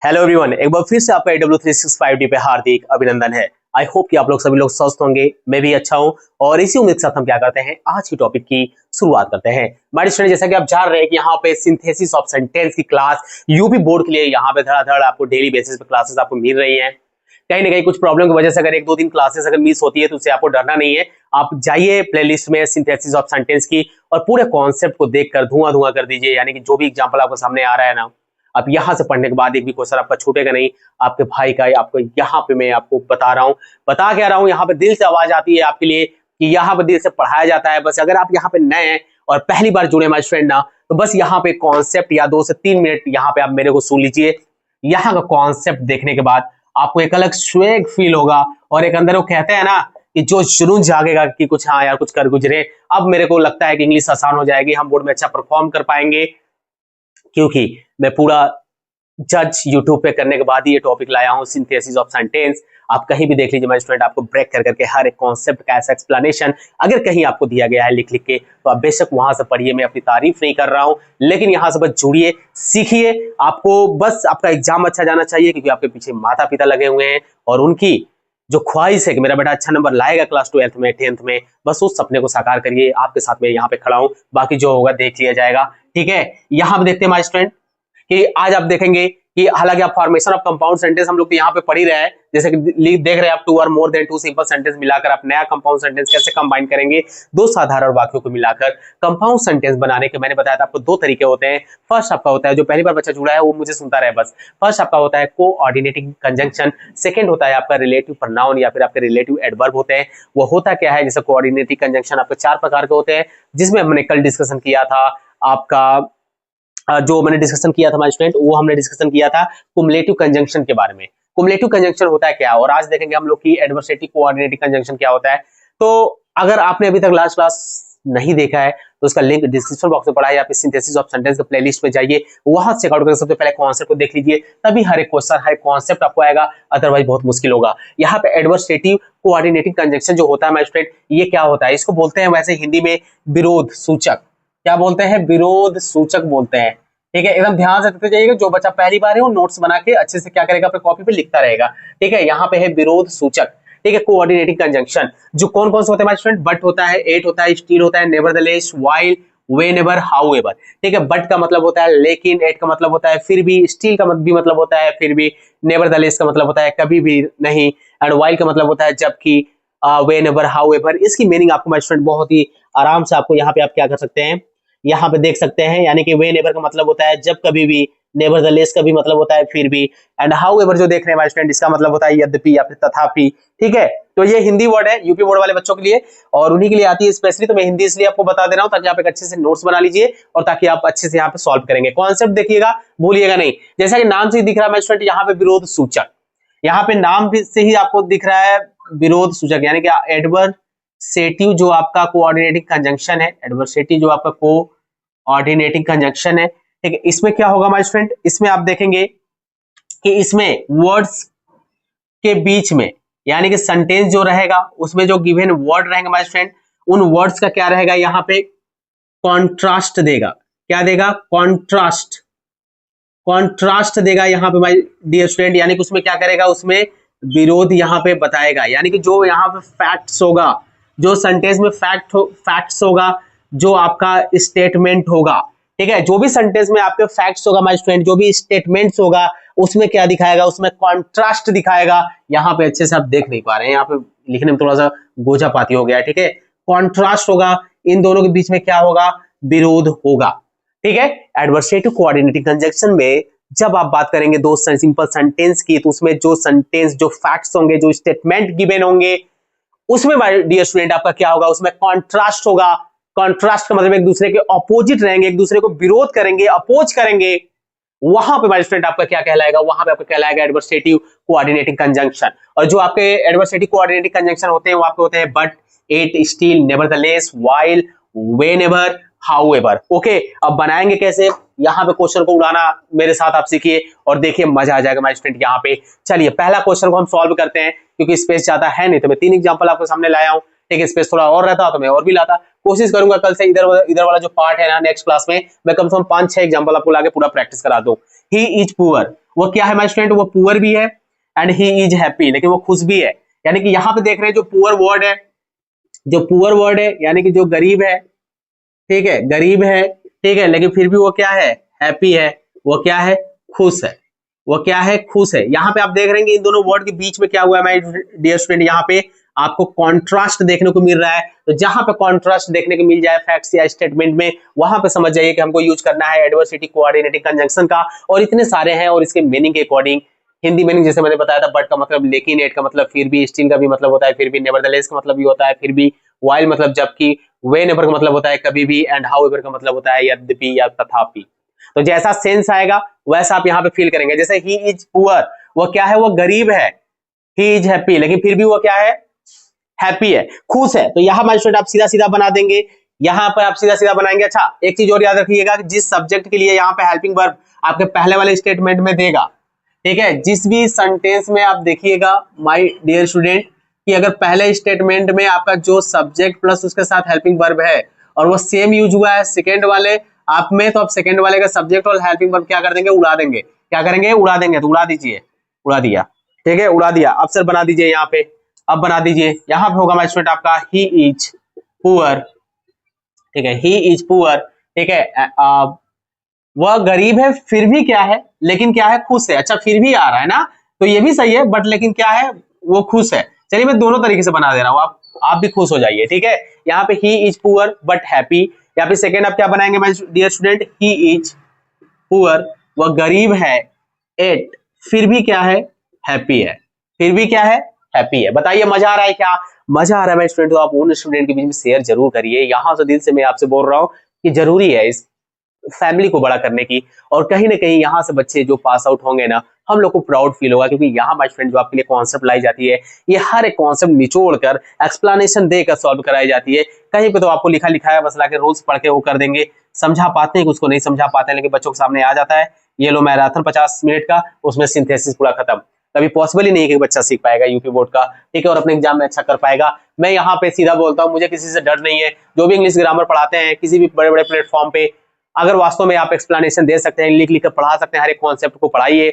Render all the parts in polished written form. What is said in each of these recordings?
Hello everyone, एक बार फिर से आपका AW365D पे हार्दिक अभिनंदन है। आई होप कि आप लोग सभी लोग स्वस्थ होंगे, मैं भी अच्छा हूं। और इसी उम्मीद के साथ हम क्या करते हैं, आज की टॉपिक की शुरुआत करते हैं। माय डियर स्टूडेंट, जैसा कि आप जान रहे हैं कि यहाँ पे सिंथेसिस ऑफ सेंटेंस की क्लास यूपी बोर्ड के लिए यहाँ पे धड़ाधड़ आपको डेली बेसिस पे क्लासेस आपको मिल रही है। कहीं ना कहीं कुछ प्रॉब्लम की वजह से अगर एक दो दिन क्लासेस अगर मिस होती है तो उससे आपको डरना नहीं है। आप जाइए प्लेलिस्ट में सिंथेसिस ऑफ सेंटेंस की और पूरे कॉन्सेप्ट को देखकर धुआं धुआं कर दीजिए। यानी कि जो भी एग्जांपल आपको सामने आ रहा है ना, अब यहाँ से पढ़ने के बाद एक भी क्वेश्चन आपका छूटेगा नहीं। आपके भाई का आपको यहाँ पे मैं आपको बता रहा हूँ, बता क्या रहा हूँ, यहाँ पे दिल से आवाज आती है आपके लिए कि यहाँ पे दिल से पढ़ाया जाता है। बस अगर आप यहाँ पे नए हैं और पहली बार जुड़े माय फ्रेंड ना, तो बस यहाँ पे कॉन्सेप्ट या 2 से 3 मिनट यहाँ पे आप मेरे को सुन लीजिए। यहाँ का कॉन्सेप्ट देखने के बाद आपको एक अलग स्वैग फील होगा और एक अंदर वो कहते हैं ना कि जो जुनून जागेगा कि कुछ हाँ यार कुछ कर गुजरे। अब मेरे को लगता है कि इंग्लिश आसान हो जाएगी, हम बोर्ड में अच्छा परफॉर्म कर पाएंगे, क्योंकि मैं पूरा जज यूट्यूब पे करने के बाद ही ये टॉपिक लाया हूँ, सिंथेसिस ऑफ सेंटेंस। आप कहीं भी देख लीजिए माय स्टूडेंट, आपको ब्रेक कर करके हर एक कॉन्सेप्ट का ऐसा एक्सप्लेनेशन अगर कहीं आपको दिया गया है लिख लिख के, तो आप बेशक वहां से पढ़िए। मैं अपनी तारीफ नहीं कर रहा हूं, लेकिन यहाँ से बस जुड़िए, सीखिए। आपको बस आपका एग्जाम अच्छा जाना चाहिए, क्योंकि आपके पीछे माता पिता लगे हुए हैं और उनकी जो ख्वाहिश है कि मेरा बेटा अच्छा नंबर लाएगा क्लास 12th में 10th में, बस उस सपने को साकार करिए। आपके साथ में यहाँ पे खड़ा हूं, बाकी जो होगा देख लिया जाएगा। ठीक है, यहाँ पे देखते हैं माय स्टूडेंट कि आज आप देखेंगे कि हालांकि आप फॉर्मेशन ऑफ कंपाउंड सेंटेंस हम लोग तो यहाँ पे पढ़ ही रहे हैं, जैसे कि देख रहे हैं आप 2 और मोर देन 2 सिंपल सेंटेंस मिलाकर आप नया कंपाउंड सेंटेंस कैसे कंबाइन करेंगे। 2 साधारण वाक्यों को मिलाकर कंपाउंड सेंटेंस बनाने के मैंने बताया था आपको 2 तरीके होते हैं। फर्स्ट आपका होता है, जो पहली बार बच्चा जुड़ा है वो मुझे सुनता रहे बस, फर्स्ट आपका होता है कोऑर्डिनेटिंग कंजंक्शन, सेकंड होता है आपका रिलेटिव प्रोनाउन या फिर आपके रिलेटिव एडवर्ब होते हैं। वो होता क्या है, जैसे कोऑर्डिनेटिंग कंजंक्शन आपके 4 प्रकार के होते हैं, जिसमें हमने कल डिस्कशन किया था। आपका जो मैंने डिस्कशन किया था माय स्टूडेंट, वो हमने डिस्कशन किया था कुमुलेटिव कंजंक्शन के बारे में। कुमुलेटिव कंजंक्शन होता है क्या, और आज देखेंगे हम लोग की एडवर्सेटिव कोऑर्डिनेटिव कंजंक्शन क्या होता है। तो अगर आपने अभी तक लास्ट क्लास नहीं देखा है तो उसका लिंक डिस्क्रिप्शन बॉक्स में पड़ा है, या फिर सिंथेसिस ऑफ सेंटेंस के प्लेलिस्ट में जाइए, वहां से चेकआउट करके सबसे पहले कॉन्सेप्ट को देख लीजिए, तभी हर एक क्वेश्चन हर एक कॉन्सेप्ट आपको आएगा, अदरवाइज बहुत मुश्किल होगा। यहाँ पे एडवर्सेटिव कोऑर्डिनेटिव कंजंक्शन जो होता है माय स्टूडेंट, ये क्या होता है, इसको बोलते हैं वैसे हिंदी में विरोध सूचक। क्या बोलते हैं, विरोध सूचक बोलते हैं। ठीक है, एकदम ध्यान से देखते जाइएगा, जो बच्चा पहली बार है वो नोट्स बना के अच्छे से क्या करेगा, अपने कॉपी पे लिखता रहेगा। ठीक है, यहाँ पे है विरोध सूचक। ठीक है, कोऑर्डिनेटिंग कंजंक्शन जो कौन कौन से होते हैं माय स्टूडेंट, बट होता है, एट होता है, स्टिल होता है, नेवरदलेस, व्हाइल, व्हेनेवर, हाउएवर। ठीक है, बट का मतलब होता है लेकिन, एट का मतलब होता है फिर भी, स्टिल का भी मतलब होता है फिर भी, नेवरदलेस का मतलब होता है कभी भी नहीं, एंड व्हाइल का मतलब होता है जबकि, व्हेनेवर, हाउएवर। इसकी मीनिंग आपको माय स्टूडेंट बहुत ही आराम से आपको यहाँ पे आप क्या कर सकते हैं, यहाँ पे देख सकते हैं। यानी कि वे नेवर का मतलब होता है जब कभी भी, नेवरदलेस का भी मतलब होता है फिर भी, एंड हाउएवर जो देख रहे हैं माय स्टूडेंट, इसका मतलब होता है यद्यपि या फिर तथापि। ठीक है, तो ये हिंदी वर्ड है यूपी बोर्ड वाले बच्चों के लिए और उन्हीं के लिए आती है स्पेशली, तो मैं हिंदी इसलिए आपको बता दे रहा हूं ताकि आप एक अच्छे से नोट्स बना लीजिए और ताकि आप अच्छे से यहाँ पे सॉल्व करेंगे। कॉन्सेप्ट देखिएगा, भूलिएगा नहीं। जैसा कि नाम से दिख रहा है माय स्टूडेंट, यहाँ पे विरोध सूचक, यहाँ पे नाम से ही आपको दिख रहा है विरोध सूचक, यानी कि एडवर्सेटिव जो आपका कोऑर्डिनेटिंग कंजंक्शन है, एडवर्सेटिव जो आपका कोऑर्डिनेटिंग कंजंक्शन है। ठीक है, इसमें क्या होगा माय स्टूडेंट, इसमें आप देखेंगे कि इसमें वर्ड्स के बीच में, यानी कि सेंटेंस जो रहेगा उसमें जो गिवन वर्ड रहेंगे माय स्टूडेंट, उन वर्ड्स का क्या रहेगा, यहाँ पे कॉन्ट्रास्ट देगा। क्या देगा, कॉन्ट्रास्ट, कॉन्ट्रास्ट देगा यहाँ पे माय डियर स्टूडेंट। यानी कि उसमें क्या करेगा, उसमें विरोध यहाँ पे बताएगा। यानी कि जो यहाँ पे फैक्ट्स होगा, जो सेंटेंस में फैक्ट्स होगा, जो आपका स्टेटमेंट होगा। ठीक है, जो भी सेंटेंस में आपके फैक्ट्स होगा माय स्टूडेंट, जो भी स्टेटमेंट्स होगा, उसमें क्या दिखाएगा, उसमें कॉन्ट्रास्ट दिखाएगा। यहाँ पे अच्छे से आप देख नहीं पा रहे हैं, यहाँ पे लिखने में थोड़ा सा गोजापाती हो गया है। ठीक है, कॉन्ट्रास्ट होगा, इन दोनों के बीच में क्या होगा, विरोध होगा। ठीक है, एडवर्सेटिव कोऑर्डिनेटिंग कंजंक्शन में जब आप बात करेंगे 2 सिंपल सेंटेंस की, तो उसमें जो सेंटेंस, जो फैक्ट्स होंगे, जो स्टेटमेंट गिवन होंगे, उसमें माय डियर स्टूडेंट आपका क्या होगा, उसमें कॉन्ट्रास्ट होगा। कॉन्ट्रास्ट का मतलब एक दूसरे के ऑपोजिट रहेंगे, एक दूसरे को विरोध करेंगे, अपोज करेंगे। वहां पे माय स्टूडेंट आपका क्या कहलाएगा, वहां पे आपका कहलाएगा एडवर्सेटिव कोऑर्डिनेटिंग कंजंक्शन। और जो आपके एडवर्सेटिव कोऑर्डिनेटिंग कंजंक्शन होते हैं वो आपके होते हैं but, yet, still, nevertheless, while, whenever, however. Okay, अब बनाएंगे कैसे, यहाँ पे क्वेश्चन को उड़ाना मेरे साथ आप सीखिए और देखिए मजा आ जाएगा माय स्टूडेंट। यहाँ पे चलिए पहला क्वेश्चन को हम सॉल्व करते हैं, क्योंकि स्पेस ज्यादा है नहीं, तो मैं 3 एग्जांपल आपके सामने लाया हूँ। ठीक है, स्पेस थोड़ा और रहता तो मैं और भी लाता, कोशिश करूंगा कल से इधर वाला जो पार्ट है ना, नेक्स्ट क्लास में मैं कम से कम 5-6 एग्जांपल आपको लाके पूरा प्रैक्टिस करा दूं। ही इज पुअर, वो क्या है माय स्टूडेंट, वो पुअर भी है एंड ही इज हैप्पी, लेकिन वो खुश भी है। यानी कि यहाँ पे देख रहे हैं जो पुअर वर्ड है, जो पुअर वर्ड है यानी कि जो गरीब है, ठीक है, गरीब है, ठीक है, लेकिन फिर भी वो क्या है, हैप्पी है, वो क्या है, खुश है, वो क्या है, खुश है। यहाँ पे आप देख रहे हैं कि इन दोनों वर्ड के बीच में क्या हुआ है माय डियर स्टूडेंट, यहाँ पे आपको कॉन्ट्रास्ट देखने को मिल रहा है। तो जहां पे कॉन्ट्रास्ट देखने को मिल जाए फैक्ट्स या स्टेटमेंट में, वहां पे समझ जाइए कि हमको यूज करना है एडवर्सिटी कोऑर्डिनेटिंग कंजंक्शन का, और इतने सारे हैं और इसके मीनिंग के अकॉर्डिंग। हिंदी मीनिंग जैसे मैंने बताया था, बट का मतलब लेकिन, एट का मतलब फिर भी, स्टिल का भी मतलब होता है फिर भी, नेवरदलेस का मतलब भी होता है फिर भी, व्हाइल मतलब जबकि, व्हेनेवर का मतलब होता है कभी भी, एंड हाउएवर का मतलब होता है यद्यपि या तथापि। तो जैसा सेंस आएगा वैसा आप यहाँ पे फील करेंगे। जैसे ही इज पुअर, वो क्या है, वो गरीब है, ही इज हैप्पी, लेकिन फिर भी वो क्या है, हैप्पी है, खुश है। तो यहाँ हमारे स्टूडेंट आप सीधा सीधा बना देंगे, यहाँ पर आप सीधा सीधा बनाएंगे। अच्छा, एक चीज और याद रखिएगा कि जिस सब्जेक्ट के लिए यहाँ पे हेल्पिंग वर्ब आपके पहले वाले स्टेटमेंट में देगा, ठीक है, जिस भी सेंटेंस में आप देखिएगा माय डियर स्टूडेंट कि अगर पहले स्टेटमेंट में आपका जो सब्जेक्ट प्लस उसके साथ हेल्पिंग वर्ब है और वो सेम यूज हुआ है सेकेंड वाले आप में, तो आप सेकेंड वाले का सब्जेक्ट और हेल्पिंग वर्ब क्या कर देंगे, उड़ा देंगे। क्या करेंगे, उड़ा देंगे। तो उड़ा दीजिए, उड़ा दिया, ठीक है, उड़ा दिया। अब सर बना दीजिए यहाँ पे, अब बना दीजिए, यहाँ पे होगा माय स्टूडेंट आपका ही इज पुअर, ठीक है, ही इज पुअर, ठीक है, वह गरीब है फिर भी क्या है, लेकिन क्या है, खुश है। अच्छा, फिर भी आ रहा है ना, तो ये भी सही है, बट लेकिन क्या है, वो खुश है। चलिए मैं दोनों तरीके से बना दे रहा हूँ, आप भी खुश हो जाइए, ठीक है। यहाँ पे he is poor but happy, यहाँ पे सेकेंड आप क्या बनाएंगे my dear student, he is poor, वह गरीब है, एट फिर भी क्या है, हैप्पी है, फिर भी क्या है, हैप्पी है। बताइए मजा आ रहा है क्या, मजा आ रहा है मेरे स्टूडेंट, तो आप उन स्टूडेंट के बीच में शेयर जरूर करिए। यहाँ से दिल से मैं आपसे बोल रहा हूँ कि जरूरी है इस फैमिली को बड़ा करने की, और कहीं ना कहीं यहाँ से बच्चे जो पास आउट होंगे ना, हम लोग को प्राउड फील होगा, क्योंकि यहाँ माय फ्रेंड जो आपके लिए कॉन्सेप्ट लाई जाती है, ये हर एक कॉन्सेप्ट निचोड़ कर एक्सप्लेनेशन देकर सॉल्व कराई जाती है। कहीं पे तो आपको लिखा लिखा है बस लाके रूल्स पढ़ के वो कर देंगे, समझा पाते हैं कि उसको नहीं समझा पाते हैं, लेकिन बच्चों के सामने आ जाता है, ये लो मैराथन 50 मिनट का, उसमें सिंथेसिस पूरा खत्म। कभी पॉसिबल ही नहीं है कि बच्चा सीख पाएगा यूपी बोर्ड का, ठीक है, और अपने एग्जाम में अच्छा कर पाएगा। मैं यहाँ पे सीधा बोलता हूँ, मुझे किसी से डर नहीं है। जो भी इंग्लिश ग्रामर पढ़ाते हैं किसी भी बड़े बड़े प्लेटफॉर्म पे, अगर वास्तव में आप एक्सप्लेनेशन दे सकते हैं, लिख लिख कर पढ़ा सकते हैं, हर एक कॉन्सेप्ट को पढ़ाइए,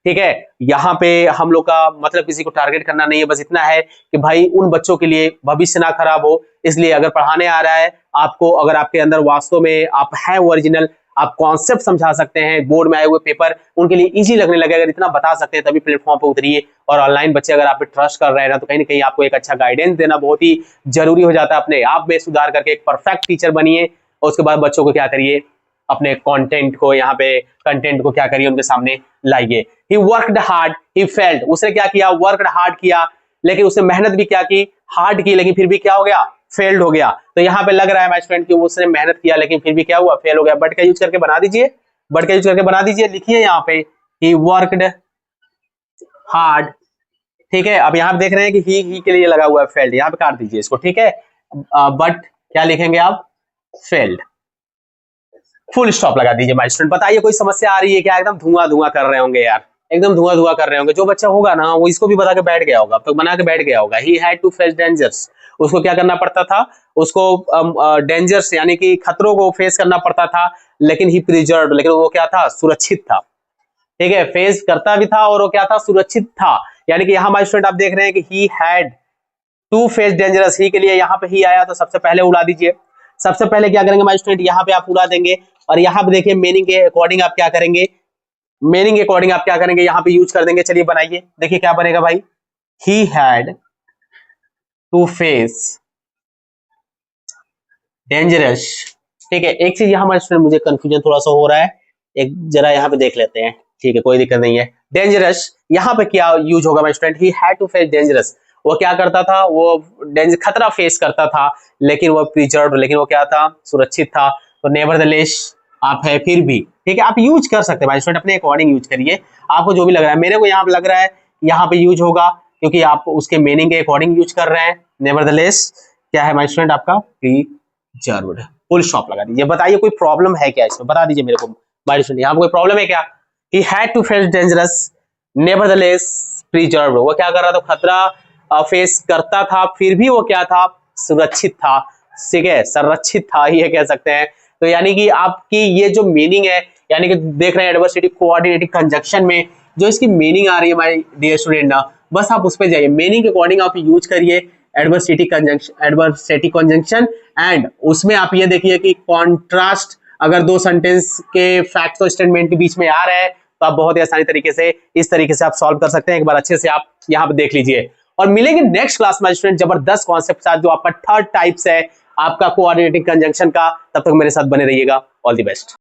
ठीक है। यहाँ पे हम लोग का मतलब किसी को टारगेट करना नहीं है, बस इतना है कि भाई उन बच्चों के लिए भविष्य ना खराब हो, इसलिए अगर पढ़ाने आ रहा है आपको, अगर आपके अंदर वास्तव में आप है ओरिजिनल, आप कॉन्सेप्ट समझा सकते हैं, बोर्ड में आए हुए पेपर उनके लिए इजी लगने लगे, अगर इतना बता सकते हैं तभी प्लेटफॉर्म पे उतरिए। और ऑनलाइन बच्चे अगर आप पे ट्रस्ट कर रहे हैं ना, तो कहीं ना कहीं आपको एक अच्छा गाइडेंस देना बहुत ही जरूरी हो जाता है। अपने आप में सुधार करके एक परफेक्ट टीचर बनिए, और उसके बाद बच्चों को क्या करिए, अपने कंटेंट को, यहाँ पे कंटेंट को क्या करिए, उनके सामने लाइए। He worked hard, he failed, उसने क्या किया, वर्कड हार्ड किया, लेकिन उसने मेहनत भी क्या की, हार्ड की, लेकिन फिर भी क्या हो गया, फेल्ड हो गया। तो यहाँ पे लग रहा है माय स्टूडेंट कि उसने मेहनत किया लेकिन फिर भी क्या हुआ, फेल हो गया। बट का यूज करके बना दीजिए, बट का यूज करके बना दीजिए, लिखिए यहाँ पे ही वर्कड हार्ड, ठीक है। अब यहाँ पे देख रहे हैं कि ही के लिए लगा हुआ है फेल्ड, यहाँ पे काट दीजिए इसको, ठीक है। बट क्या लिखेंगे आप, फेल्ड, फुल स्टॉप लगा दीजिए माय स्टूडेंट। बताइए कोई समस्या आ रही है क्या, एकदम धुआं धुआं कर रहे होंगे यार, एकदम धुआं धुआं कर रहे होंगे। जो बच्चा होगा ना वो इसको भी बता के बैठ गया होगा, अब तक बना के बैठ गया होगा। He had to face dangers, उसको क्या करना पड़ता था, उसको डेंजर्स यानी कि खतरों को फेस करना पड़ता था, लेकिन ही प्रिजर्व्ड, लेकिन वो क्या था, सुरक्षित था, ठीक है, फेस करता भी था और वो क्या था, सुरक्षित था। यानी कि यहाँ माय स्टूडेंट आप देख रहे हैं कि he had to face dangerous, ही के लिए यहाँ पे ही आया तो सबसे पहले उड़ा दीजिए। सबसे पहले क्या करेंगे माय स्टूडेंट, यहाँ पे आप उड़ा देंगे, और यहाँ पे देखिए मीनिंग के अकॉर्डिंग आप क्या करेंगे, मीनिंग के अकॉर्डिंग आप क्या करेंगे, यहाँ पे यूज कर देंगे। चलिए बनाइए, देखिए क्या बनेगा भाई, he had to face dangerous, ठीक है। एक चीज यहाँ हमारे स्टूडेंट मुझे कंफ्यूजन थोड़ा सा हो रहा है, एक जरा यहाँ पे देख लेते हैं, ठीक है, कोई दिक्कत नहीं है। डेंजरस यहाँ पे क्या यूज होगा my student, he had to face dangerous, वो क्या करता था, वो खतरा फेस करता था, लेकिन वो प्रिजर्व्ड, लेकिन वो क्या था, सुरक्षित था। तो नेवरदलेस आप है फिर भी, ठीक है, आप यूज कर सकते हैं माय स्टूडेंट, अपने अकॉर्डिंग यूज करिए, आपको जो भी लग रहा है। मेरे को यहाँ पे लग रहा है यहाँ पे यूज होगा, क्योंकि आप उसके मीनिंग के अकॉर्डिंग यूज कर रहे हैं। नेवरदलेस क्या है माय स्टूडेंट आपका, प्रिजर्व्ड, फुल स्टॉप लगा दीजिए। बताइए कोई प्रॉब्लम है क्या इसमें, बता दीजिए मेरे को माय स्टूडेंट, यहाँ पे कोई प्रॉब्लम है क्या। He had to face dangerous nevertheless preserved, वो क्या कर रहा था, खतरा फेस करता था, फिर भी वो क्या था, सुरक्षित था, ठीक है, संरक्षित था, ये कह सकते हैं। तो यानी कि आपकी ये जो मीनिंग है, यानी कि देख रहे हैं एडवर्सिटी कोऑर्डिनेटिंग कंजक्शन में जो इसकी मीनिंग आ रही है माय डियर स्टूडेंट ना, बस आप उस पर जाइए, मीनिंग के अकॉर्डिंग आप यूज करिए एडवर्सेटी कंजंक्शन एंड उसमें आप ये देखिए कि कॉन्ट्रास्ट अगर दो सेंटेंस के फैक्ट्स और स्टेटमेंट के बीच में आ रहा है तो आप बहुत ही आसानी तरीके से इस तरीके से आप सॉल्व कर सकते हैं। एक बार अच्छे से आप यहाँ पे देख लीजिए और मिलेंगे नेक्स्ट क्लास में स्टूडेंट जबरदस्त कॉन्सेप्ट साथ, जो आपका थर्ड टाइप्स है आपका कोऑर्डिनेटिंग कंजंक्शन का। तब तक मेरे साथ बने रहिएगा। All the best.